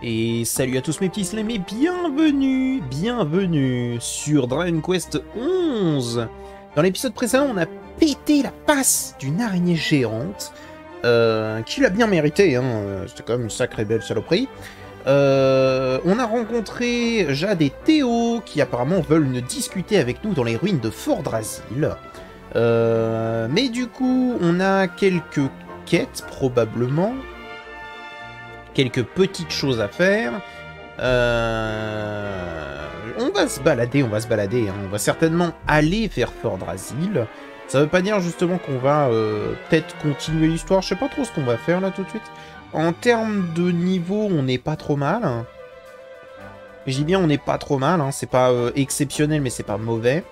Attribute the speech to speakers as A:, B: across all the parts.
A: Et salut à tous mes petits slimes et bienvenue sur Dragon Quest 11. Dans l'épisode précédent, on a pété la passe d'une araignée géante, qui l'a bien mérité, hein. C'était quand même une sacrée belle saloperie. On a rencontré Jade et Théo, qui apparemment veulent discuter avec nous dans les ruines de Fort Drasil. Mais du coup, on a quelques quêtes, probablement. Quelques petites choses à faire. On va se balader, hein. On va certainement aller vers Fort Drasil. Ça veut pas dire justement qu'on va peut-être continuer l'histoire. Je sais pas trop ce qu'on va faire là tout de suite. En termes de niveau, on n'est pas trop mal. Je dis bien on n'est pas trop mal, hein. C'est pas exceptionnel, mais c'est pas mauvais.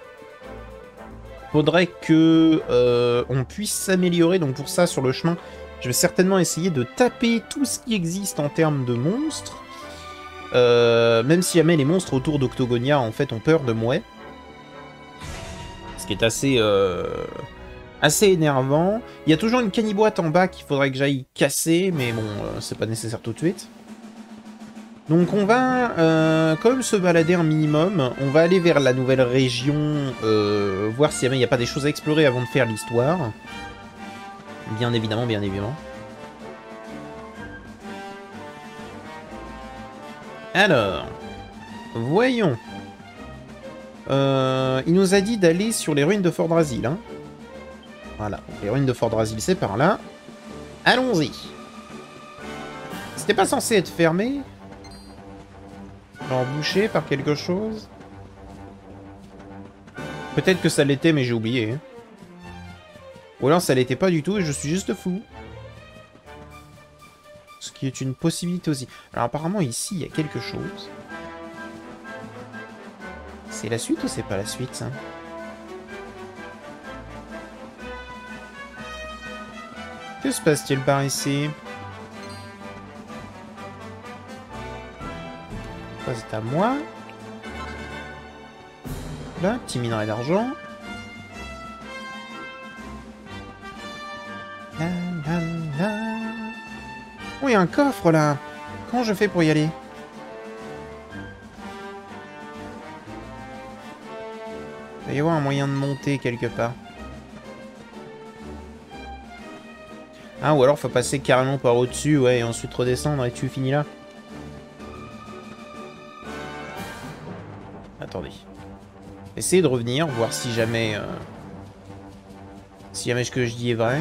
A: Faudrait que on puisse s'améliorer. Donc pour ça, sur le chemin, je vais certainement essayer de taper tout ce qui existe en termes de monstres. Même si jamais les monstres autour d'Octogonia, en fait, ont peur de moi. Ce qui est assez énervant. Il y a toujours une caniboîte en bas qu'il faudrait que j'aille casser, mais bon, c'est pas nécessaire tout de suite. Donc on va quand même se balader un minimum. On va aller vers la nouvelle région, voir si jamais il n'y a pas des choses à explorer avant de faire l'histoire. Bien évidemment, bien évidemment. Alors, voyons. Il nous a dit d'aller sur les ruines de Fort Drasil, hein. Voilà, les ruines de Fort Drasil, c'est par là. Allons-y. C'était pas censé être fermé? Genre bouché par quelque chose? Peut-être que ça l'était, mais j'ai oublié, hein. Ou alors ça l'était pas du tout et je suis juste fou. Ce qui est une possibilité aussi. Alors apparemment ici il y a quelque chose. C'est la suite ou c'est pas la suite ça? Que se passe-t-il par ici? Ça c'est à moi. Là, petit minerai d'argent. Oh, il y a un coffre là. Comment je fais pour y aller? Il va y avoir un moyen de monter quelque part. Ah, ou alors faut passer carrément par au-dessus, ouais, et ensuite redescendre et tu finis là. Attendez. Essayez de revenir, voir si jamais... si jamais ce que je dis est vrai.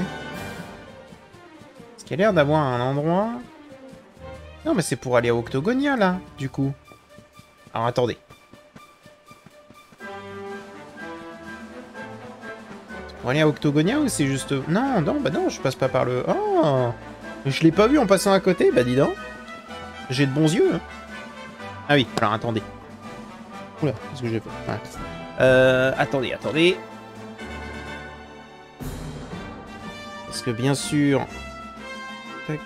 A: Parce qu'il y a l'air d'avoir un endroit... Non, mais c'est pour aller à Octogonia, là, du coup. Alors, attendez. C'est pour aller à Octogonia ou c'est juste... Non, non, bah non, je passe pas par le... Oh, je l'ai pas vu en passant à côté, bah dis donc. J'ai de bons yeux, hein. Ah oui, alors, attendez. Oula, qu'est-ce que j'ai fait? Ah. Attendez. Parce que, bien sûr... Tac...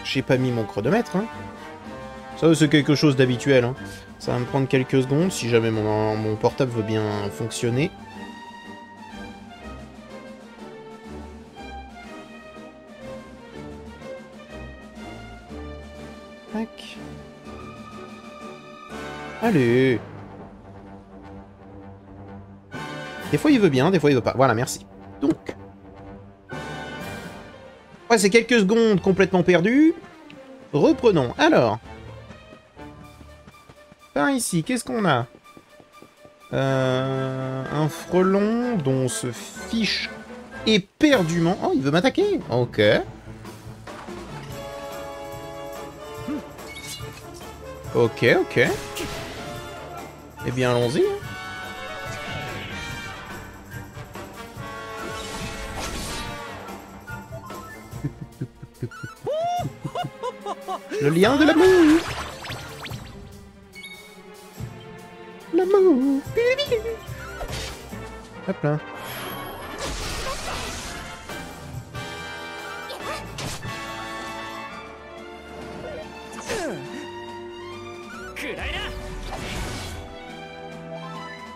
A: J'ai pas mis mon chronomètre, hein. Ça, c'est quelque chose d'habituel, hein. Ça va me prendre quelques secondes si jamais mon portable veut bien fonctionner. Tac. Allez. Des fois il veut bien, des fois il veut pas. Voilà, merci. Donc... Ouais, c'est quelques secondes complètement perdues. Reprenons. Alors. Par ici, qu'est-ce qu'on a? Un frelon dont on se fiche éperdument. Oh, il veut m'attaquer. Ok. Ok. Eh bien, allons-y. Le lien de l'amour. L'amour. Hop là.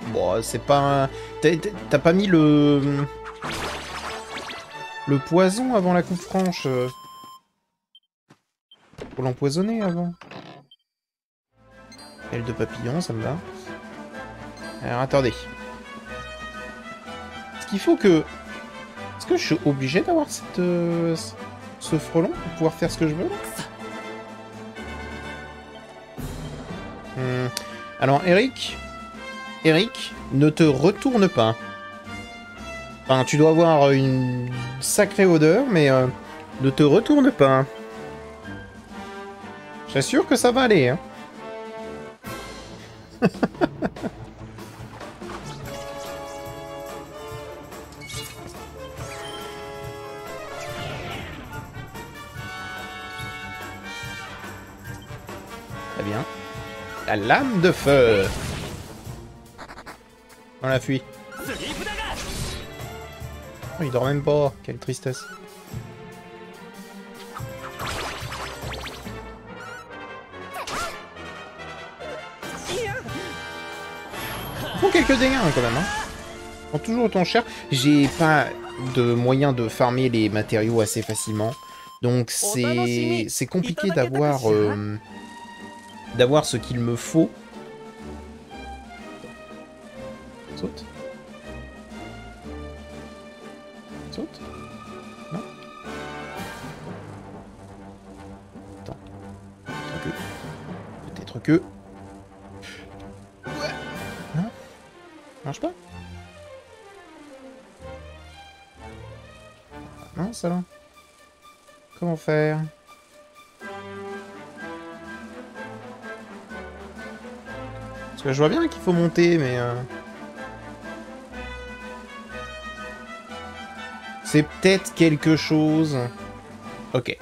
A: Bon, c'est pas... T'as pas mis le... Le poison avant la coupe franche. Faut l'empoisonner avant. Aile de papillon, ça me va. Alors attendez. Est-ce qu'il faut que... Est-ce que je suis obligé d'avoir cette... ce frelon pour pouvoir faire ce que je veux là? Alors Eric, ne te retourne pas. Enfin, tu dois avoir une sacrée odeur, mais ne te retourne pas. J'assure que ça va aller, hein. Très bien. La lame de feu. On la fuit. Oh, il dort même pas. Quelle tristesse. Ils font quelques dégâts hein, quand même. Hein. Ils font toujours autant cher. J'ai pas de moyen de farmer les matériaux assez facilement. Donc c'est compliqué d'avoir ce qu'il me faut. Saute. Saute. Non. Attends. Peut-être que... Ouais. Non. Marche pas. Non, ça là. Comment faire? Parce que je vois bien qu'il faut monter, mais... C'est peut-être quelque chose... Ok.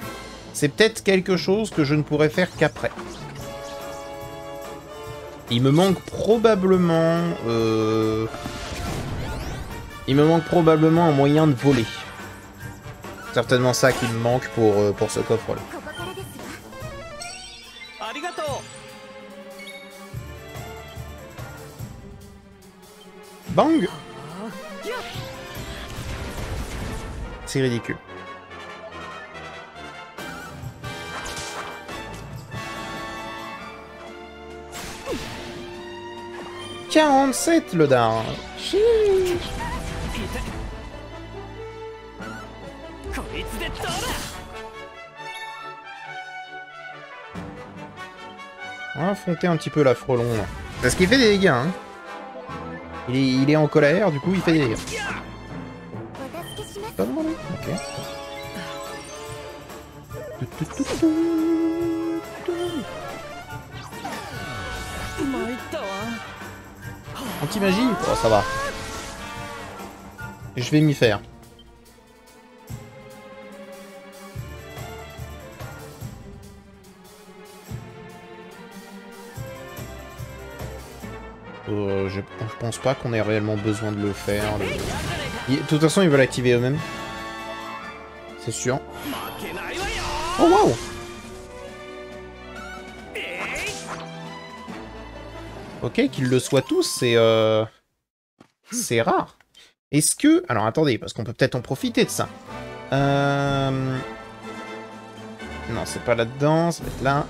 A: C'est peut-être quelque chose que je ne pourrais faire qu'après. Il me manque probablement... Il me manque probablement un moyen de voler. Certainement ça qui me manque pour ce coffre-là. Bang! C'est ridicule. « 47 le dard. Chiii. On va affronter un petit peu la frelon. Parce qu'il fait des dégâts, hein. Il est en colère, du coup il fait des dégâts. Pas mal, ok. Anti-magie? Oh, ça va. Je vais m'y faire. Je pense pas qu'on ait réellement besoin de le faire. De toute façon, ils veulent l'activer eux-mêmes. C'est sûr. Oh waouh! Ok, qu'ils le soient tous, c'est rare. Est-ce que... Alors attendez, parce qu'on peut peut-être en profiter de ça. Non, c'est pas là-dedans, ça va être là.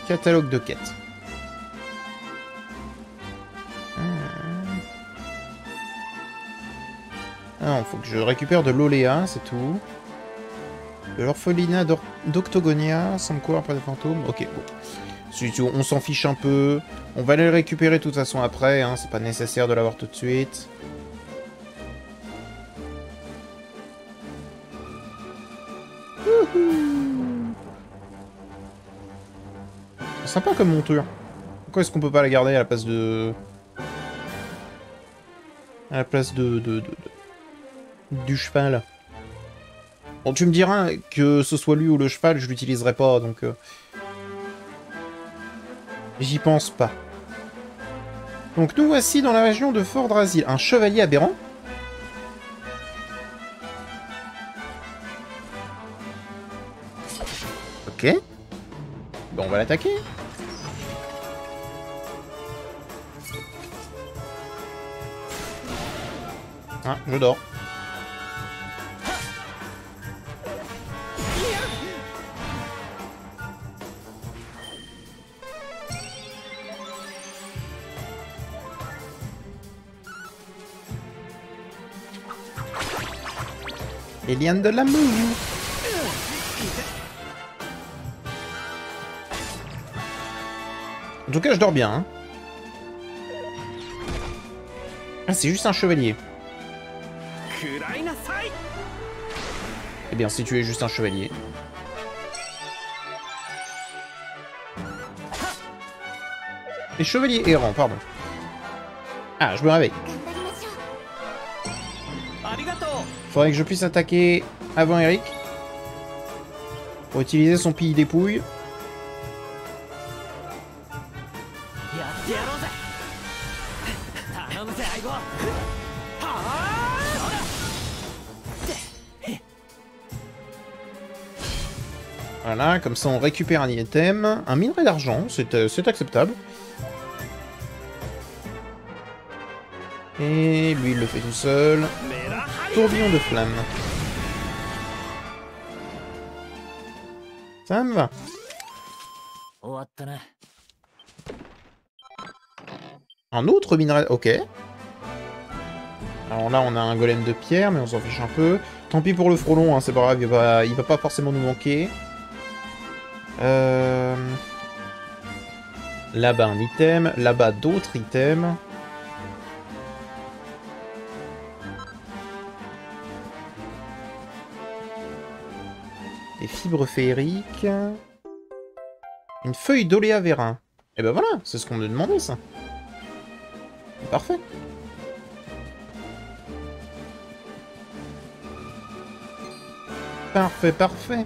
A: Catalogue de quêtes. Ah, faut que je récupère de l'oléa, c'est tout. De l'orphelinat d'Octogonia, sans me courir après des fantômes. Ok, bon. On s'en fiche un peu. On va aller le récupérer de toute façon après, hein. C'est pas nécessaire de l'avoir tout de suite. C'est sympa comme monture. Pourquoi est-ce qu'on peut pas la garder à la place de... À la place du cheval. Bon, tu me diras que ce soit lui ou le cheval, je l'utiliserai pas, donc... J'y pense pas. Donc nous voici dans la région de Fordrasil. Un chevalier aberrant. Ok. Bon, on va l'attaquer. Ah, je dors. Eliane de l'amour. En tout cas, je dors bien. Hein. Ah, c'est juste un chevalier. Eh bien, si tu es juste un chevalier. Les chevaliers errants, pardon. Ah, je me réveille. Faudrait que je puisse attaquer avant Eric. Pour utiliser son pille dépouille. Voilà, comme ça on récupère un item. Un minerai d'argent, c'est acceptable. Et lui il le fait tout seul. Tourbillon de flamme. Ça me va. Un autre minerai... Ok. Alors là, on a un golem de pierre, mais on s'en fiche un peu. Tant pis pour le frelon, hein, c'est pas grave, il va pas forcément nous manquer. Là-bas, un item. Là-bas, d'autres items. Des fibres féeriques. Une feuille d'oléa vérin. Et ben voilà, c'est ce qu'on me demandait, ça. Parfait. Parfait, parfait.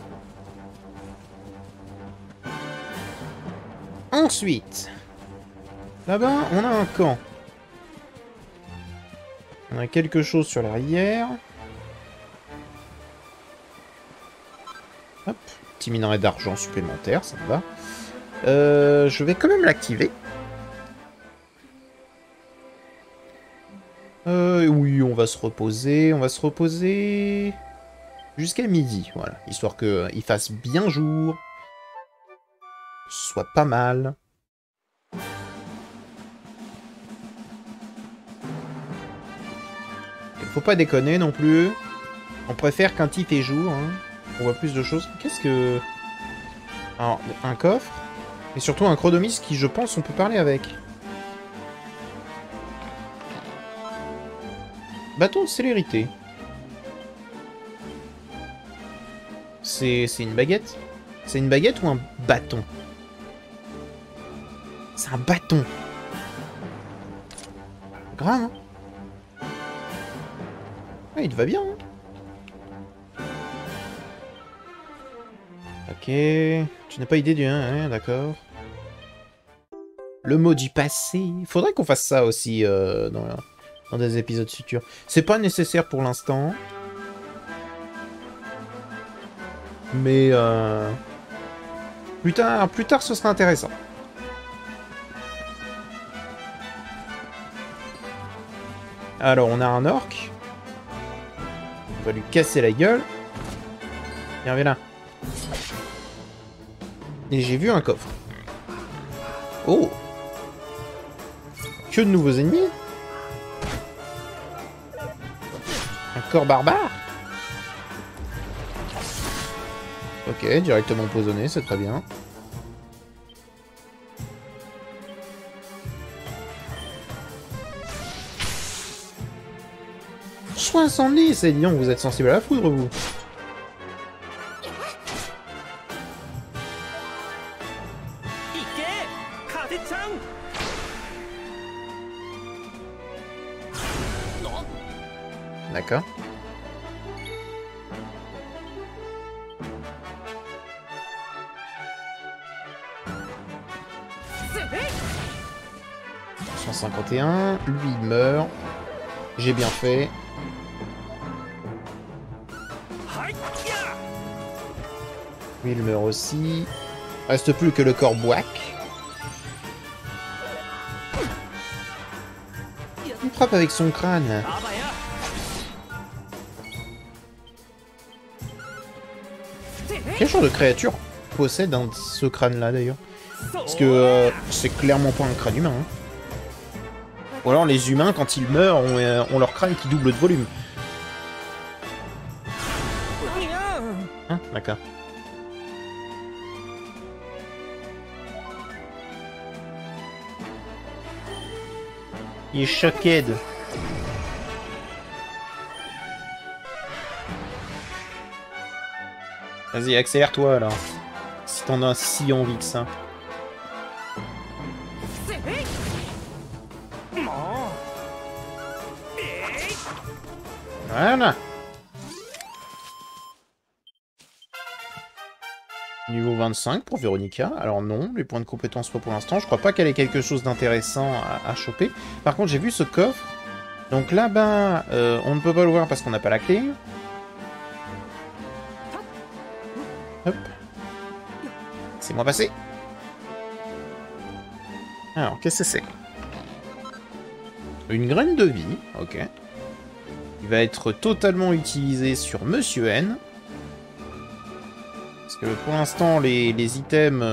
A: Ensuite, là-bas, on a un camp. On a quelque chose sur l'arrière. Hop, petit minerai d'argent supplémentaire, ça me va. Je vais quand même l'activer. Oui, on va se reposer. On va se reposer jusqu'à midi, voilà. Histoire qu'il fasse bien jour. Ce soit pas mal. Il faut pas déconner non plus. On préfère quand il fait jour. Hein. On voit plus de choses. Qu'est-ce que... Alors, un coffre. Et surtout un chronomis qui, je pense, on peut parler avec. Bâton de célérité. C'est une baguette? C'est une baguette ou un bâton? C'est un bâton. Grave, hein? Ah, il te va bien, hein? Ok. Tu n'as pas idée du 1, hein, d'accord. Le mot du passé. Faudrait qu'on fasse ça aussi dans des épisodes futurs. C'est pas nécessaire pour l'instant. Mais plus tard, ce sera intéressant. Alors, on a un orc. On va lui casser la gueule. Viens là. Et j'ai vu un coffre. Oh! Que de nouveaux ennemis? Un corps barbare? Ok, directement empoisonné, c'est très bien. « 70 ! Et disons, vous êtes sensible à la foudre, vous. D'accord. « 151, lui il meurt. J'ai bien fait. Lui il meurt aussi. Reste plus que le corps Bouac. Il frappe avec son crâne. Quel genre de créature possède ce crâne-là, d'ailleurs? Parce que c'est clairement pas un crâne humain. Hein. Ou alors les humains, quand ils meurent, ont leur crâne qui double de volume. Hein, d'accord. Il est choqué. Vas-y, accélère-toi alors. Si t'en as si envie que ça. Voilà. Niveau 25 pour Véronica. Alors non, les points de compétence pas pour l'instant. Je crois pas qu'elle ait quelque chose d'intéressant à choper. Par contre, j'ai vu ce coffre. Donc là-bas, on ne peut pas l'ouvrir parce qu'on n'a pas la clé. Hop. C'est moi passé. Alors, qu'est-ce que c'est? Une graine de vie, ok. Il va être totalement utilisé sur Monsieur N. Parce que pour l'instant, les items...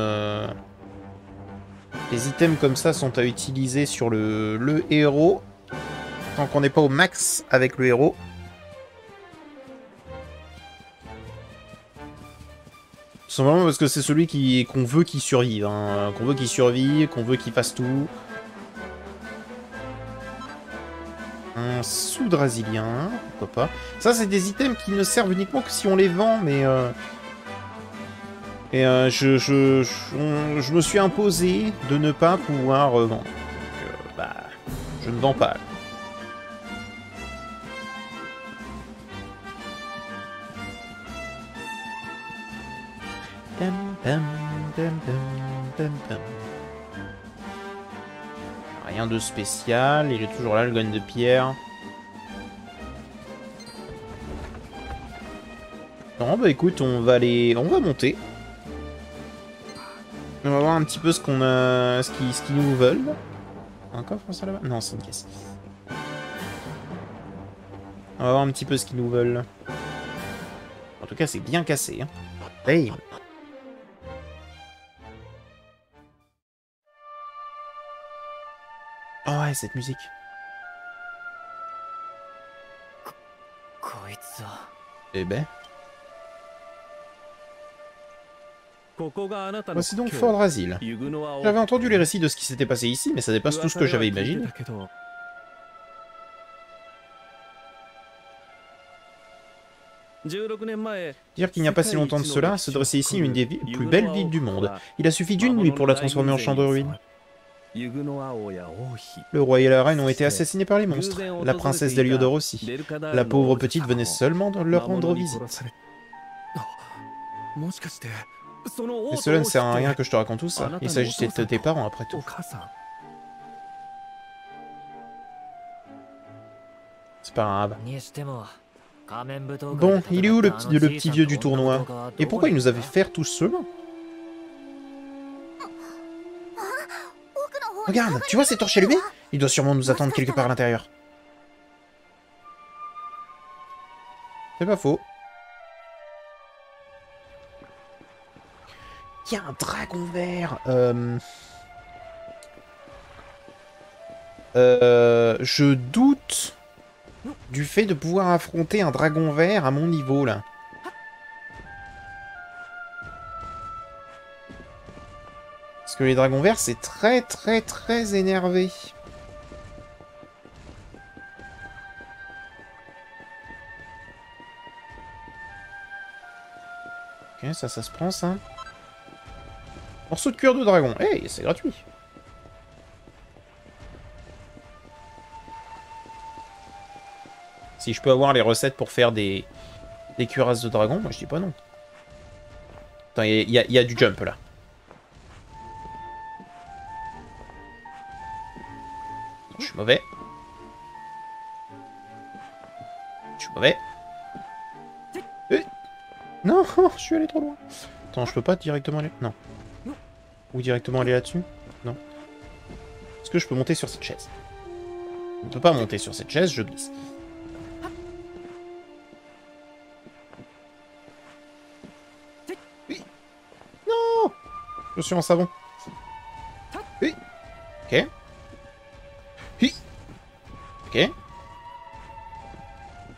A: les items comme ça sont à utiliser sur le héros. Tant qu'on n'est pas au max avec le héros. Simplement parce que c'est celui qu'on veut qu'il survive. Hein. Qu'on veut qu'il survive, qu'on veut qu'il fasse tout. Un sou drasilien, pourquoi pas. Ça, c'est des items qui ne servent uniquement que si on les vend, mais... je me suis imposé de ne pas pouvoir vendre. Donc, bah, je ne vends pas. Rien de spécial, il est toujours là, le gun de pierre. Non, bah écoute, on va monter. On va voir un petit peu ce qu'on a, ce qu'ils nous veulent. Un coffre ça là-bas? Non, c'est une caisse. On va voir un petit peu ce qu'ils nous veulent. En tout cas, c'est bien cassé. Hein. Hey. Oh ouais, cette musique. Eh ben. Voici donc Fort Drasil. J'avais entendu les récits de ce qui s'était passé ici, mais ça dépasse tout ce que j'avais imaginé. Dire qu'il n'y a pas si longtemps de cela, se dressait ici une des plus belles villes du monde. Il a suffi d'une nuit pour la transformer en champ de ruines. Le roi et la reine ont été assassinés par les monstres. La princesse d'Heliodor aussi. La pauvre petite venait seulement de leur rendre visite. Mais cela ne sert à rien que je te raconte tout ça. Il s'agissait de tes parents après tout. C'est pas grave. Bon, il est où le petit vieux du tournoi? Et pourquoi il nous avait fait tout cela? Regarde, tu vois cette torche allumée? Il doit sûrement nous attendre quelque part à l'intérieur. C'est pas faux. Il y a un dragon vert. Je doute du fait de pouvoir affronter un dragon vert à mon niveau, là. Parce que les dragons verts, c'est très très très énervé. Ok, ça se prend, ça. Morceau de cuir de dragon. Hey, c'est gratuit. Si je peux avoir les recettes pour faire des cuirasses de dragon, moi je dis pas non. Attends, il y a du jump, là. Je suis mauvais. Je suis mauvais. Non, je suis allé trop loin. Attends, je peux pas directement aller... Non. Ou directement aller là-dessus? Non. Est-ce que je peux monter sur cette chaise? Je ne peux pas monter sur cette chaise, je glisse. Oui. Non! Je suis en savon. Oui. Ok. Oui. Ok.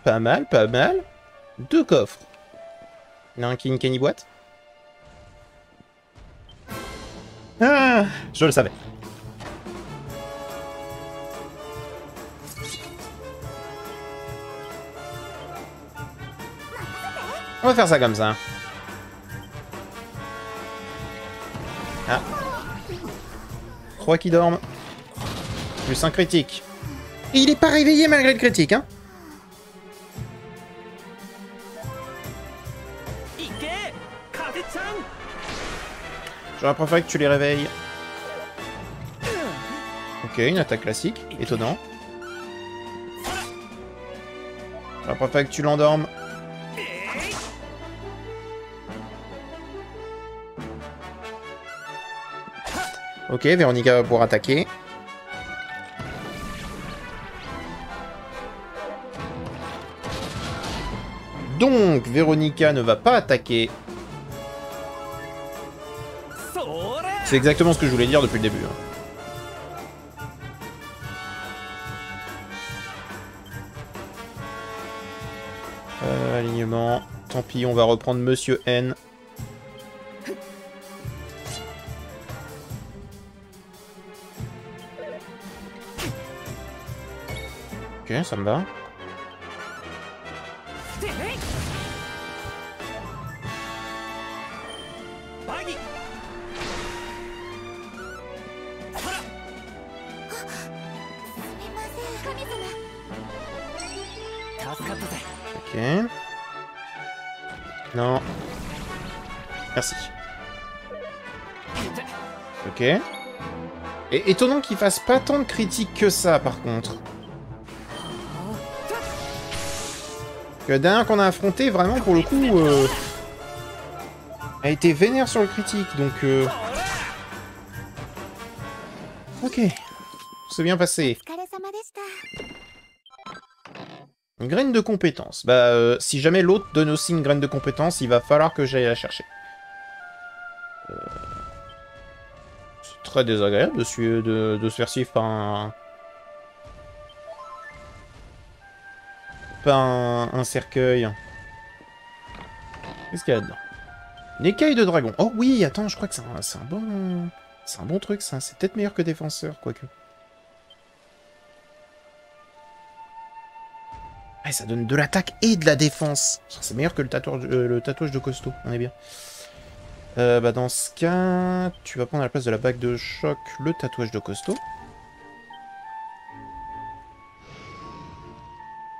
A: Pas mal, pas mal. 2 coffres. Il y en a un qui a une caniboîte. Ah, je le savais. On va faire ça comme ça. Ah. 3 qui dorment. Plus un critique. Et il est pas réveillé malgré le critique, hein. J'aurais préféré que tu les réveilles. Ok, une attaque classique. Étonnant. J'aurais préféré que tu l'endormes. Ok, Véronica va pouvoir attaquer. Donc, Véronica ne va pas attaquer. C'est exactement ce que je voulais dire depuis le début. Alignement. Tant pis, on va reprendre Monsieur N. Ok, ça me va. Ok. Non. Merci. Ok. Et étonnant qu'il fasse pas tant de critiques que ça, par contre. La dernière qu'on a affronté, vraiment, pour le coup, a été vénère sur le critique, donc... Ok. C'est bien passé. Une graine de compétence. Bah, si jamais l'autre donne aussi une graine de compétence, il va falloir que j'aille la chercher. C'est très désagréable de se faire suivre par un... un cercueil. Qu'est-ce qu'il y a dedans? Une écaille de dragon. Oh oui, attends, je crois que c'est un bon... C'est un bon truc, ça. C'est peut-être meilleur que défenseur, quoique. Ouais, ça donne de l'attaque et de la défense. C'est meilleur que le tatouage de costaud. On est bien. Bah dans ce cas, tu vas prendre à la place de la bague de choc le tatouage de costaud.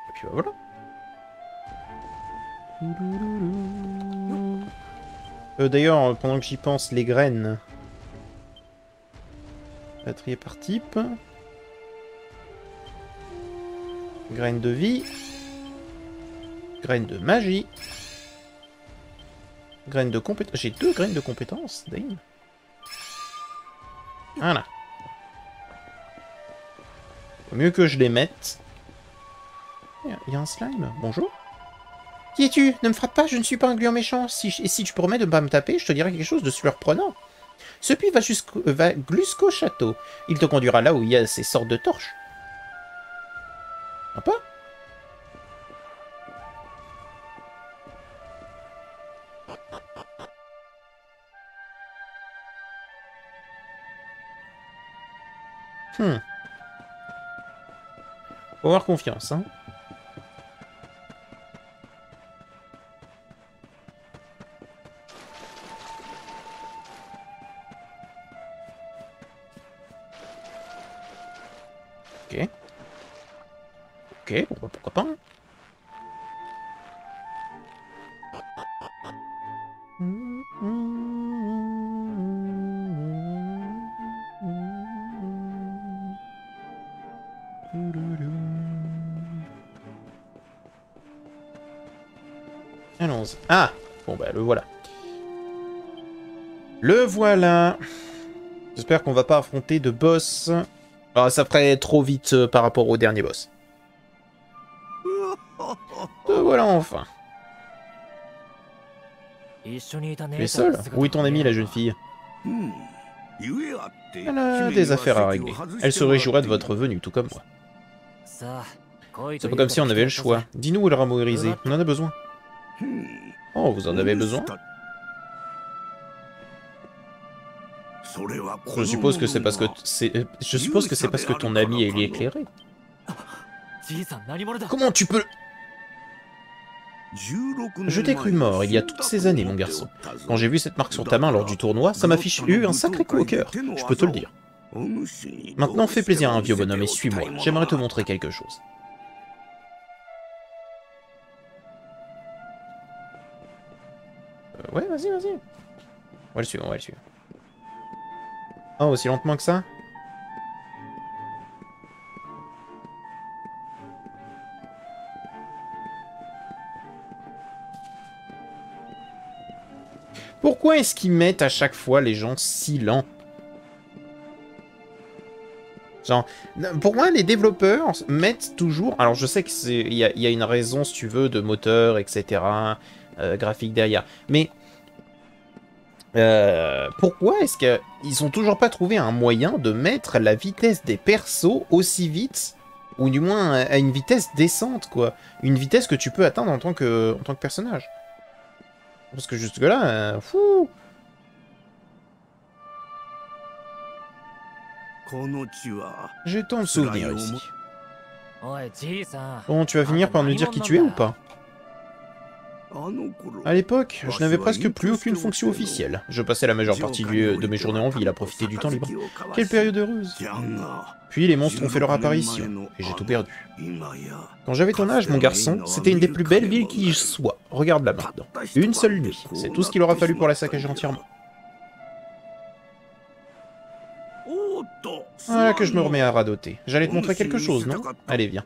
A: Et puis bah voilà. D'ailleurs, pendant que j'y pense, les graines. Trier par type. Graines de vie. Graines de magie. Graines de compétence. J'ai 2 graines de compétence, damn. Voilà. Faut mieux que je les mette. Il y a un slime. Bonjour. Qui es-tu? Ne me frappe pas, je ne suis pas un gluant méchant. Et si tu promets de ne pas me taper, je te dirai quelque chose de surprenant. Ce puits va jusqu'au château. Il te conduira là où il y a ces sortes de torches. Sympa. Faut avoir confiance, hein. Ok. Ok, pourquoi pas. Allons-y. Ah! Bon bah le voilà. Le voilà. J'espère qu'on va pas affronter de boss. Alors ça ferait trop vite par rapport au dernier boss. Voilà enfin. Tu es seul? Où est ton amie, la jeune fille? Elle a des affaires à régler. Elle se réjouirait de votre venue, tout comme moi. C'est pas comme si on avait le choix. Dis-nous où est le rameau irisé, on en a besoin. Oh, vous en avez besoin? Je suppose que c'est parce que ton ami est éclairé. Comment tu peux... Je t'ai cru mort il y a toutes ces années, mon garçon. Quand j'ai vu cette marque sur ta main lors du tournoi, ça m'a fichu un sacré coup au cœur, je peux te le dire. Maintenant, fais plaisir à un vieux bonhomme et suis-moi, j'aimerais te montrer quelque chose. Ouais, vas-y, vas-y. On va le suivre, on va le suivre. Oh, aussi lentement que ça? Pourquoi est-ce qu'ils mettent à chaque fois les gens si lents? Genre, pour moi, les développeurs mettent toujours... Alors, je sais que il y a une raison, si tu veux, de moteur, etc., graphique derrière. Mais pourquoi est-ce qu'ils ont toujours pas trouvé un moyen de mettre la vitesse des persos aussi vite, ou du moins à une vitesse décente, quoi. Une vitesse que tu peux atteindre en tant que personnage. Parce que jusque-là, fou. J'ai tant de souvenirs ici. Bon, tu vas finir par nous dire qui tu es ou pas? À l'époque, je n'avais presque plus aucune fonction officielle. Je passais la majeure partie de mes journées en ville à profiter du temps libre. Quelle période heureuse! Puis les monstres ont fait leur apparition, et j'ai tout perdu. Quand j'avais ton âge, mon garçon, c'était une des plus belles villes qui soit. Regarde-la maintenant. Une seule nuit, c'est tout ce qu'il aura fallu pour la saccager entièrement. Voilà que je me remets à radoter. J'allais te montrer quelque chose, non? Allez, viens.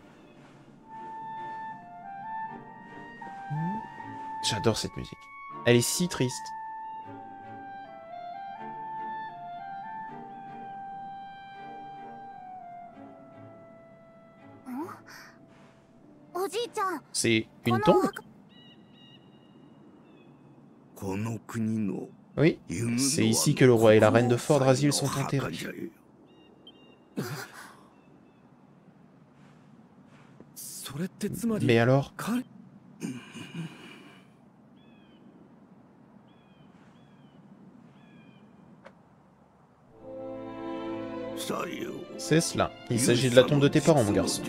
A: J'adore cette musique. Elle est si triste. C'est une tombe? Oui, c'est ici que le roi et la reine de Fort-Drasil sont enterrés. Mais alors? C'est cela. Il s'agit de la tombe de tes parents, mon garçon.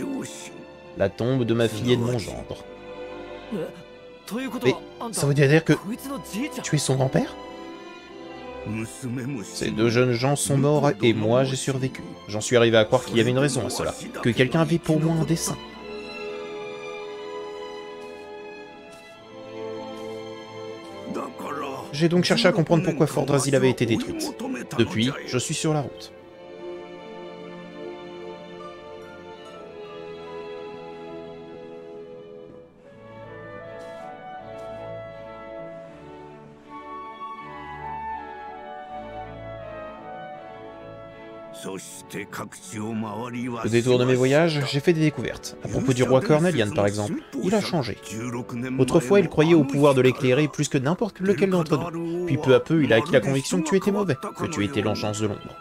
A: La tombe de ma fille et de mon gendre. Mais ça veut dire que tu es son grand-père? Ces deux jeunes gens sont morts et moi j'ai survécu. J'en suis arrivé à croire qu'il y avait une raison à cela, que quelqu'un avait pour moi un dessein. J'ai donc cherché à comprendre pourquoi Fort-Drasil avait été détruite. Depuis, je suis sur la route. Au détour de mes voyages, j'ai fait des découvertes. À propos du roi Cornelian, par exemple, il a changé. Autrefois, il croyait au pouvoir de l'éclairer plus que n'importe lequel d'entre nous. Puis peu à peu, il a acquis la conviction que tu étais mauvais, que tu étais l'engeance de l'ombre.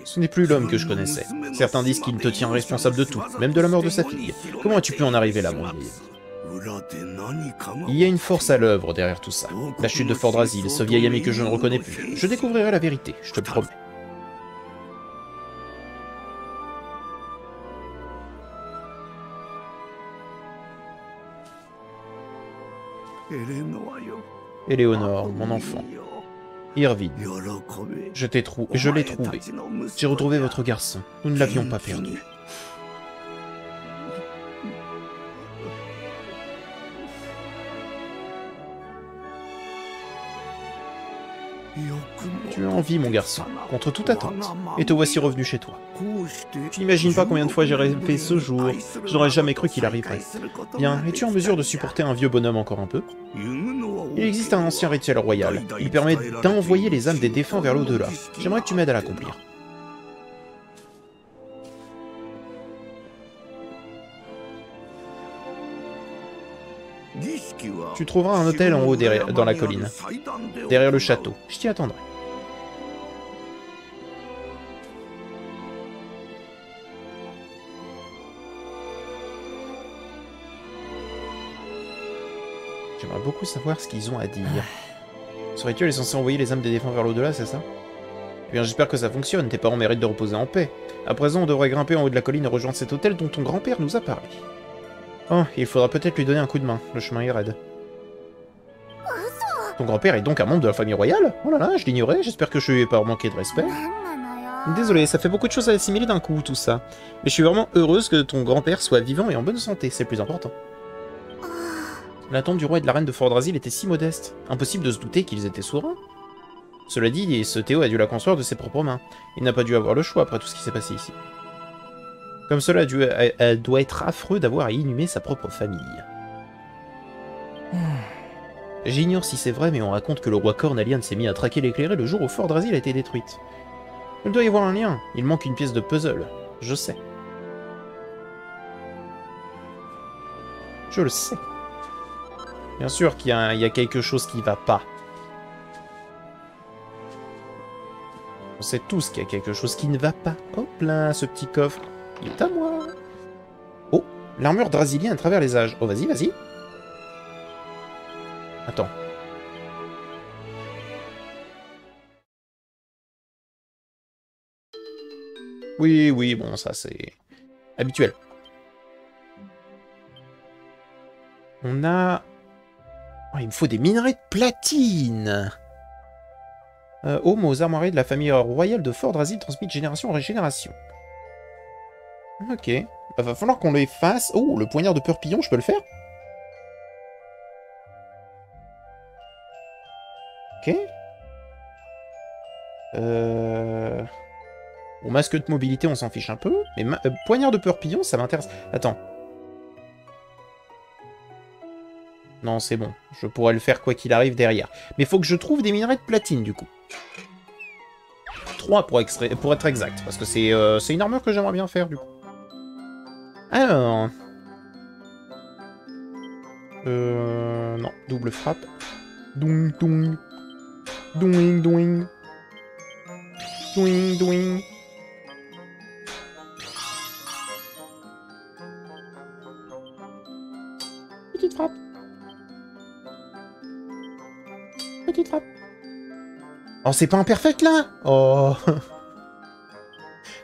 A: Ce n'est plus l'homme que je connaissais. Certains disent qu'il te tient responsable de tout, même de la mort de sa fille. Comment as-tu pu en arriver là, mon vieil? Il y a une force à l'œuvre derrière tout ça. La chute de Fort-Drasil, ce vieil ami que je ne reconnais plus. Je découvrirai la vérité, je te le promets. Éléonore, mon enfant. Irvine, je l'ai trouvé. J'ai retrouvé votre garçon. Nous ne l'avions pas perdu. Tu as envie, mon garçon, contre toute attente, et te voici revenu chez toi. Tu n'imagines pas combien de fois j'ai rêvé ce jour, je n'aurais jamais cru qu'il arriverait. Bien, es-tu en mesure de supporter un vieux bonhomme encore un peu? Il existe un ancien rituel royal, il permet d'envoyer les âmes des défunts vers l'au-delà. J'aimerais que tu m'aides à l'accomplir. Tu trouveras un hôtel en haut dans la colline, derrière le château. Je t'y attendrai. J'aimerais beaucoup savoir ce qu'ils ont à dire. Ce rituel est censé envoyer les âmes des défunts vers l'au-delà, c'est ça? Eh bien, j'espère que ça fonctionne. Tes parents méritent de reposer en paix. À présent, on devrait grimper en haut de la colline et rejoindre cet hôtel dont ton grand-père nous a parlé. Oh, il faudra peut-être lui donner un coup de main. Le chemin est raide. Ton grand-père est donc un membre de la famille royale? Oh là là, je l'ignorais. J'espère que je lui ai pas manqué de respect. Désolé, ça fait beaucoup de choses à assimiler d'un coup, tout ça. Mais je suis vraiment heureuse que ton grand-père soit vivant et en bonne santé. C'est le plus important. La tombe du roi et de la reine de Fordrasil était si modeste. Impossible de se douter qu'ils étaient souverains. Cela dit, ce Théo a dû la construire de ses propres mains. Il n'a pas dû avoir le choix après tout ce qui s'est passé ici. Comme cela doit être affreux d'avoir à inhumer sa propre famille. J'ignore si c'est vrai, mais on raconte que le roi Cornelian s'est mis à traquer l'éclairé le jour où Fordrasil a été détruite. Il doit y avoir un lien. Il manque une pièce de puzzle. Je sais. Je le sais. Bien sûr qu'il y a quelque chose qui va pas. On sait tous qu'il y a quelque chose qui ne va pas. Hop là, ce petit coffre. Il est à moi. Oh, l'armure drasilien à travers les âges. Oh, vas-y, vas-y. Attends. Oui, oui, bon, ça c'est habituel. On a... Oh, il me faut des minerais de platine. Homme aux armoiries de la famille royale de Fordrasil transmis de génération en génération. Ok. Bah, va falloir qu'on les fasse. Oh, le poignard de Purpillon, je peux le faire? Ok. Bon, masque de mobilité, on s'en fiche un peu. Mais poignard de Purpillon, ça m'intéresse. Attends. Non, c'est bon. Je pourrais le faire quoi qu'il arrive derrière. Mais faut que je trouve des minerais de platine, du coup. 3 pour être exact. Parce que c'est une armure que j'aimerais bien faire, du coup. Alors... Non. Double frappe. Doing, doing. Doing, doing. Doing, doing. Petite frappe. Petite frappe. Oh, c'est pas imperfect, là? Oh.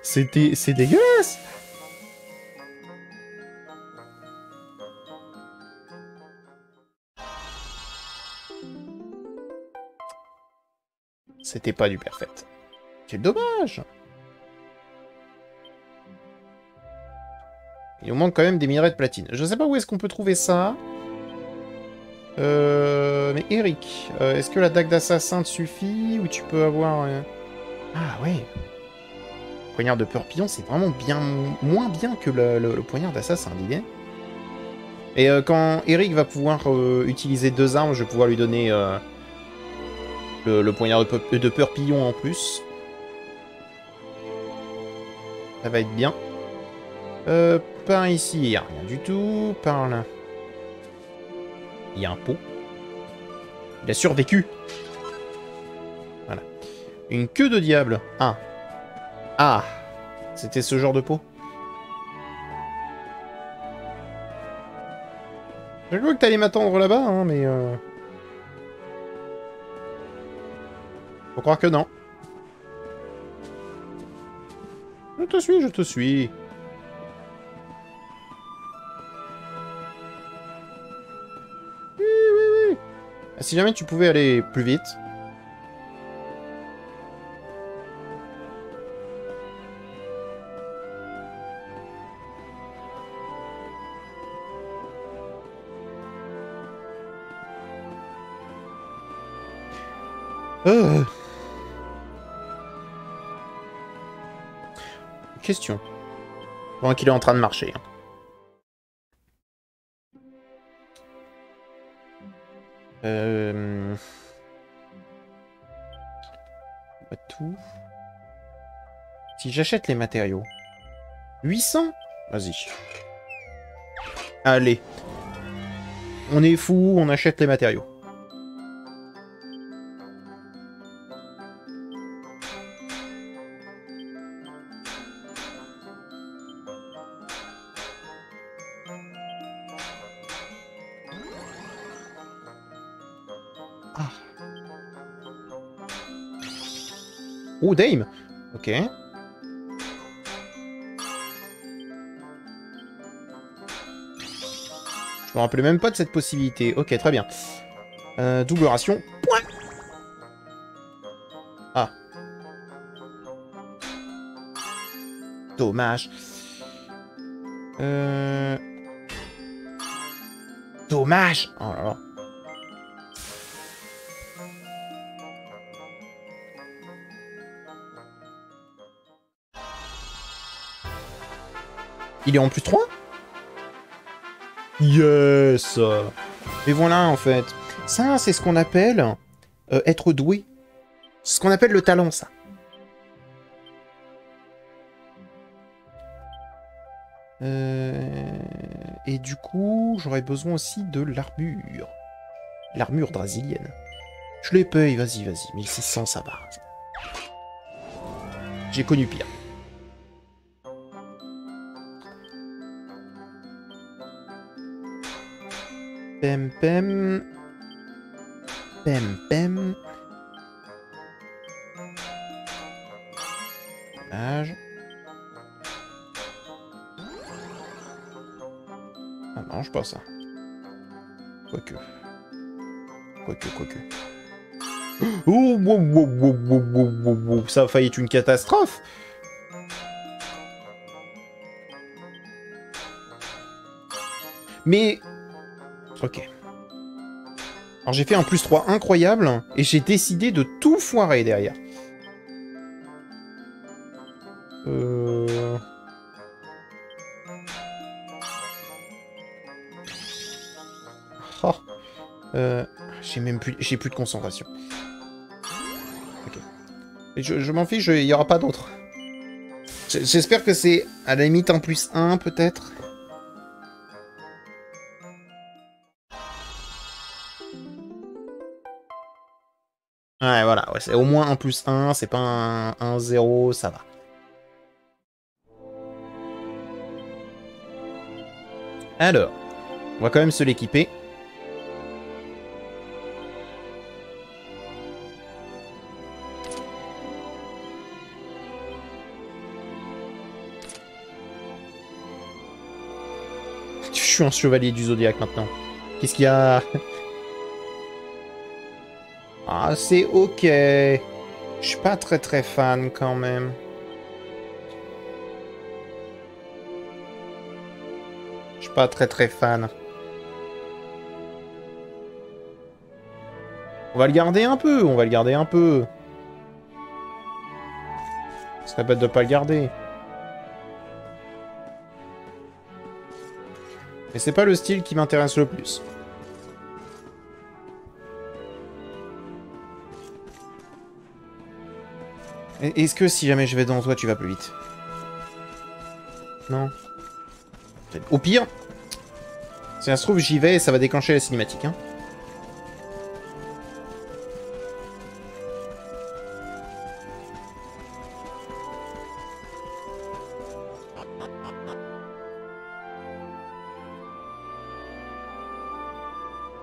A: C'est dégueulasse. C'était pas du perfect. Quel dommage. Il nous manque quand même des minerais de platine. Je sais pas où est-ce qu'on peut trouver ça. Mais Eric, est-ce que la dague d'assassin te suffit ou tu peux avoir... Ah ouais. Le poignard de Purpillon, c'est vraiment bien moins bien que le poignard d'assassin, l'idée. Et quand Eric va pouvoir utiliser 2 armes, je vais pouvoir lui donner le poignard de Purpillon en plus. Ça va être bien. Par ici, il n'y a rien du tout. Par là. Il y a un pot. Il a survécu. Voilà. Une queue de diable. Ah. Ah. C'était ce genre de pot. J'ai cru que t'allais m'attendre là-bas, hein, mais... Faut croire que non. Je te suis, je te suis. Oui, oui, oui. Si jamais tu pouvais aller plus vite... Question. Pendant qu'il est en train de marcher. Pas tout. Si j'achète les matériaux. 800? Vas-y. Allez. On est fou, on achète les matériaux. Ah. Oh, Dame. Ok. Je me rappelais même pas de cette possibilité. Ok, très bien. Double ration. Point. Ah. Dommage. Dommage. Oh là là. Il est en plus 3. Yes. Et voilà, en fait. Ça, c'est ce qu'on appelle être doué. C'est ce qu'on appelle le talent, ça. Et du coup, j'aurais besoin aussi de l'armure. L'armure drasilienne. Je les paye, vas-y, vas-y. 1600, ça va. J'ai connu pire. Pem, pem. Pem, pem. Dommage. Ah non, je pas ça. Quoique. Quoique. Oh, wow. Ça a failli être une catastrophe. Mais... Ok. Alors j'ai fait un plus 3 incroyable, et j'ai décidé de tout foirer derrière. Oh. J'ai plus de concentration. Ok. Et je m'en fiche, il n'y aura pas d'autre. J'espère que c'est à la limite un plus 1 peut-être. Ouais, voilà, ouais, c'est au moins un plus 1, c'est pas un 0, ça va. Alors, on va quand même se l'équiper. Je suis un chevalier du zodiaque maintenant. Qu'est-ce qu'il y a? Ah, c'est ok. Je suis pas très fan quand même. Je suis pas très fan. On va le garder un peu, on va le garder un peu. Ce serait bête de pas le garder. Mais c'est pas le style qui m'intéresse le plus. Est-ce que si jamais je vais devant toi, tu vas plus vite? Non. Au pire, si ça se trouve, j'y vais et ça va déclencher la cinématique. Hein.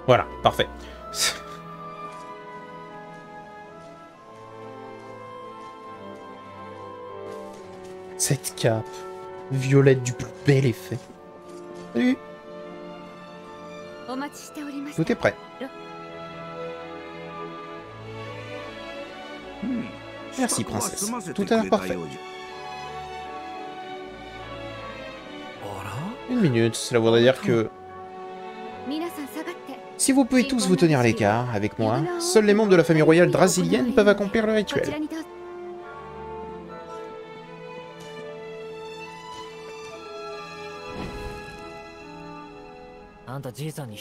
A: Voilà, parfait. Cette cape violette du plus bel effet. Salut. Tout est prêt. Merci, princesse. Tout a l'air parfait. Une minute, cela voudrait dire que... Si vous pouvez tous vous tenir à l'écart avec moi, seuls les membres de la famille royale drasilienne peuvent accomplir le rituel.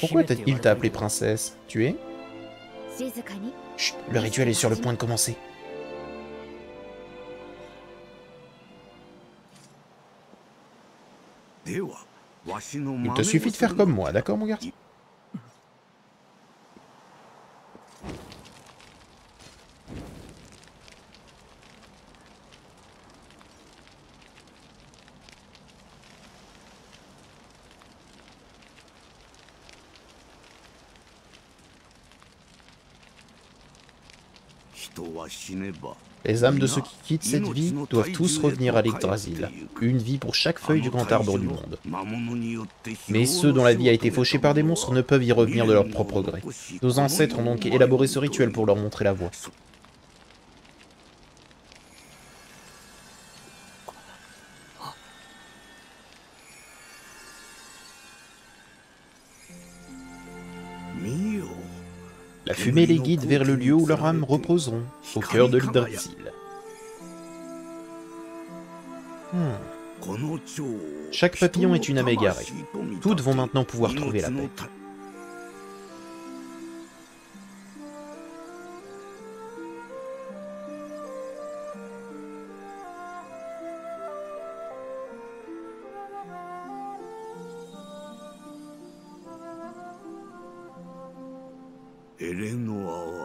A: Pourquoi il t'a appelé princesse? Tu es? Chut, le rituel est sur le point de commencer. Il te suffit de faire comme moi, d'accord mon garçon? Les âmes de ceux qui quittent cette vie doivent tous revenir à l'Yggdrasil. Une vie pour chaque feuille du grand arbre du monde. Mais ceux dont la vie a été fauchée par des monstres ne peuvent y revenir de leur propre gré. Nos ancêtres ont donc élaboré ce rituel pour leur montrer la voie. La fumée les guide vers le lieu où leurs âmes reposeront, au cœur de l'Yggdrasil. Chaque papillon est une âme égarée. Toutes vont maintenant pouvoir trouver la paix.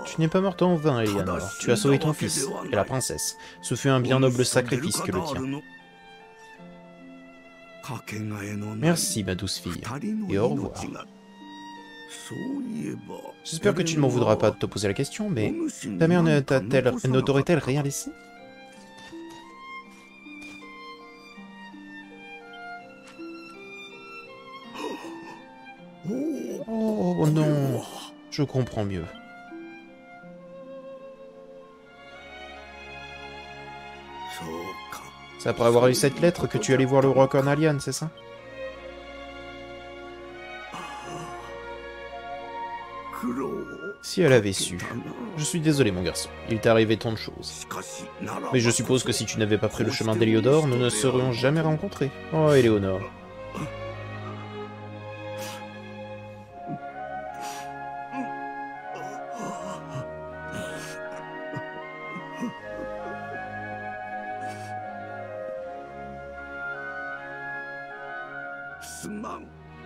A: Tu n'es pas morte en vain, Eleanor. Tu as sauvé ton fils et la princesse. Ce fut un bien noble sacrifice que le tien. Merci, ma douce fille, et au revoir. J'espère que tu ne m'en voudras pas de te poser la question, mais ta mère ne t'aurait-elle rien laissé? Oh non, je comprends mieux. C'est après avoir eu cette lettre que tu allais voir le roi Cornelian, c'est ça? Si elle avait su. Je suis désolé, mon garçon. Il t'est arrivé tant de choses. Mais je suppose que si tu n'avais pas pris le chemin d'Héliodore, nous ne serions jamais rencontrés. Oh, Éléonore.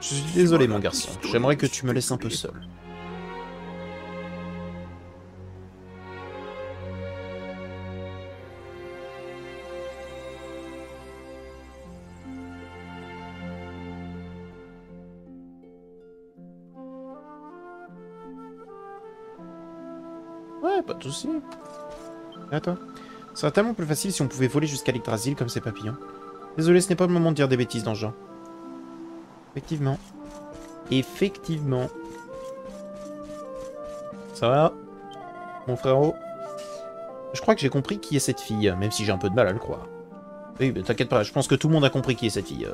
A: Je suis désolé, mon garçon. J'aimerais que tu me laisses un peu seul. Ouais, pas de soucis. Et à toi. Ce serait tellement plus facile si on pouvait voler jusqu'à l'Yggdrasil comme ces papillons. Désolé, ce n'est pas le moment de dire des bêtises dans ce genre. Effectivement. Effectivement. Ça va, mon frérot? Je crois que j'ai compris qui est cette fille, même si j'ai un peu de mal à le croire. Oui, mais t'inquiète pas, je pense que tout le monde a compris qui est cette fille.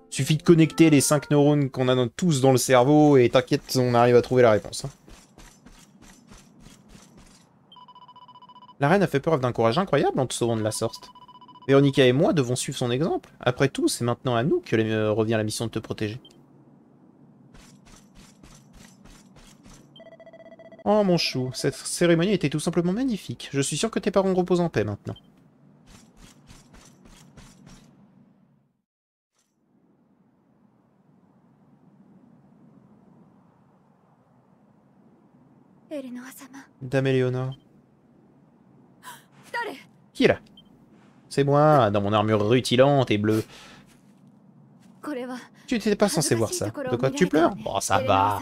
A: Suffit de connecter les 5 neurones qu'on a tous dans le cerveau, et t'inquiète, on arrive à trouver la réponse. Hein. La reine a fait preuve d'un courage incroyable en te sauvant de la sorte. Véronica et moi devons suivre son exemple. Après tout, c'est maintenant à nous que revient la mission de te protéger. Oh mon chou, cette cérémonie était tout simplement magnifique. Je suis sûr que tes parents reposent en paix maintenant. Dame Éléonore. Qui est là? C'est moi, dans mon armure rutilante et bleue. Tu n'étais pas censé voir ça. De quoi tu pleures? Bon, ça va.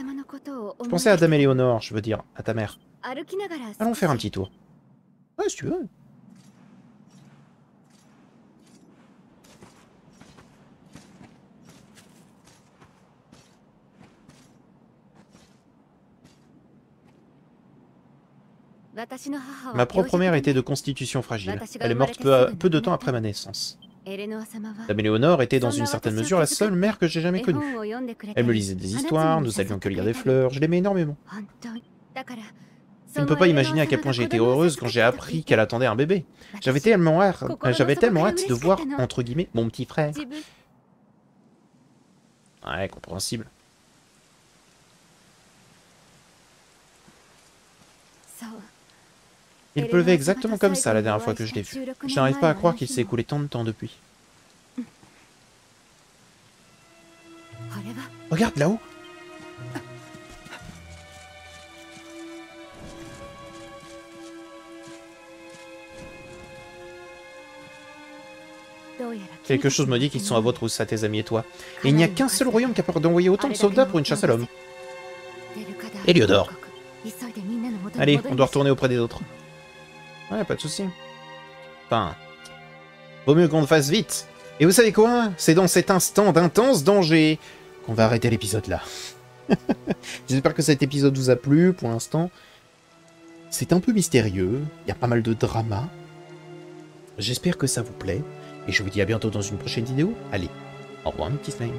A: Je pensais à Dame Éléonore, je veux dire, à ta mère. Allons faire un petit tour. Ouais, si tu veux. Ma propre mère était de constitution fragile. Elle est morte peu de temps après ma naissance. Dame Éléonore était dans une certaine mesure la seule mère que j'ai jamais connue. Elle me lisait des histoires, nous allions cueillir des fleurs, je l'aimais énormément. Tu ne peux pas imaginer à quel point j'ai été heureuse quand j'ai appris qu'elle attendait un bébé. J'avais tellement hâte de voir, entre guillemets, mon petit frère. Ouais, compréhensible. Il pleuvait exactement comme ça la dernière fois que je l'ai vu. Je n'arrive pas à croire qu'il s'est écoulé tant de temps depuis. Regarde là-haut. Quelque chose me dit qu'ils sont à votre housse, à tes amis et toi. Et il n'y a qu'un seul royaume capable d'envoyer autant de soldats pour une chasse à l'homme. Héliodore. Allez, on doit retourner auprès des autres. Ouais, pas de souci. Enfin, vaut mieux qu'on le fasse vite. Et vous savez quoi? C'est dans cet instant d'intense danger qu'on va arrêter l'épisode là. J'espère que cet épisode vous a plu. Pour l'instant, c'est un peu mystérieux. Il y a pas mal de drama. J'espère que ça vous plaît. Et je vous dis à bientôt dans une prochaine vidéo. Allez, au revoir mes petits slimes.